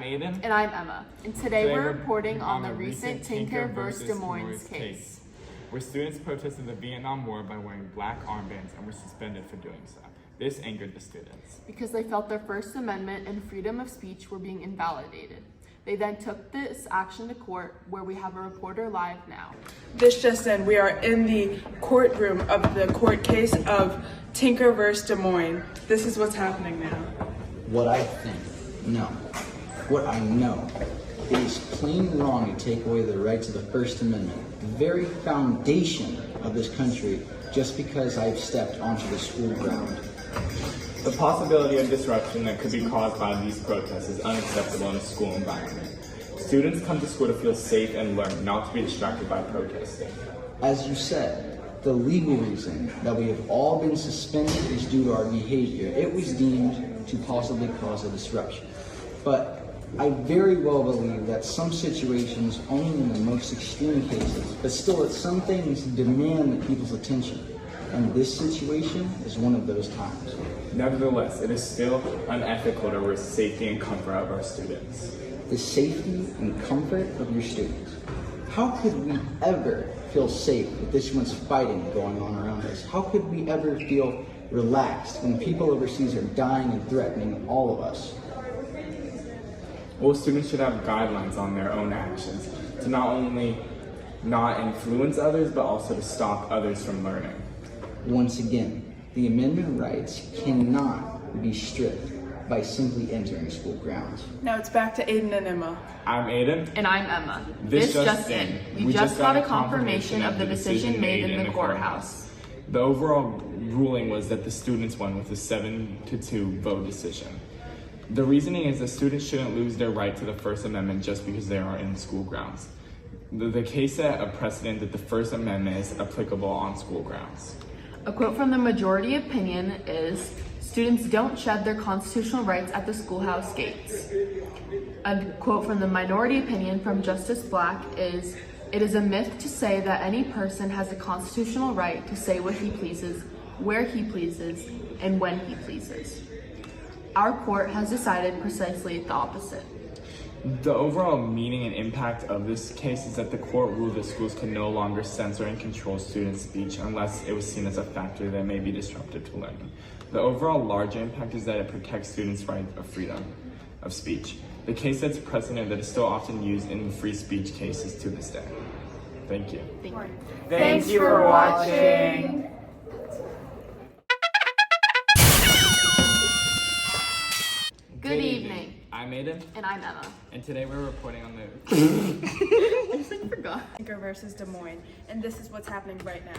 Aiden. And I'm Emma. And today we're reporting on the recent Tinker vs. Des Moines case, where students protested the Vietnam War by wearing black armbands and were suspended for doing so. This angered the students, because they felt their First Amendment and freedom of speech were being invalidated. They then took this action to court, where we have a reporter live now. This just in, we are in the courtroom of the court case of Tinker vs. Des Moines. This is what's happening now. What I think, no. What I know, it is plain wrong to take away the rights of the First Amendment, the very foundation of this country, just because I've stepped onto the school ground. the possibility of disruption that could be caused by these protests is unacceptable in a school environment. Students come to school to feel safe and learn, not to be distracted by protesting. As you said, the legal reason that we have all been suspended is due to our behavior. It was deemed to possibly cause a disruption. But I very well believe that some situations, only in the most extreme cases, but still that some things demand people's attention. And this situation is one of those times. Nevertheless, it is still unethical to risk safety and comfort of our students. The safety and comfort of your students. How could we ever feel safe with this much fighting going on around us? How could we ever feel relaxed when people overseas are dying and threatening all of us? All students should have guidelines on their own actions to not only not influence others, but also to stop others from learning. Once again, the amendment rights cannot be stripped by simply entering school grounds. Now it's back to Aiden and Emma. I'm Aiden. And I'm Emma. This just in. We just got a confirmation of the decision made in the courthouse. The overall ruling was that the students won with a 7-2 vote decision. The reasoning is that students shouldn't lose their right to the First Amendment just because they are in school grounds. The case set a precedent that the First Amendment is applicable on school grounds. A quote from the majority opinion is, "Students don't shed their constitutional rights at the schoolhouse gates." A quote from the minority opinion from Justice Black is, "It is a myth to say that any person has a constitutional right to say what he pleases, where he pleases, and when he pleases." Our court has decided precisely the opposite. The overall meaning and impact of this case is that the court ruled that schools can no longer censor and control students' speech unless it was seen as a factor that may be disruptive to learning. The overall larger impact is that it protects students' right of freedom of speech. The case sets precedent that is still often used in free speech cases to this day. Thank you. Thanks for watching. Good evening. I'm Aiden, And I'm Emma. and today we're reporting on the I just forgot. Tinker versus Des Moines. And this is what's happening right now.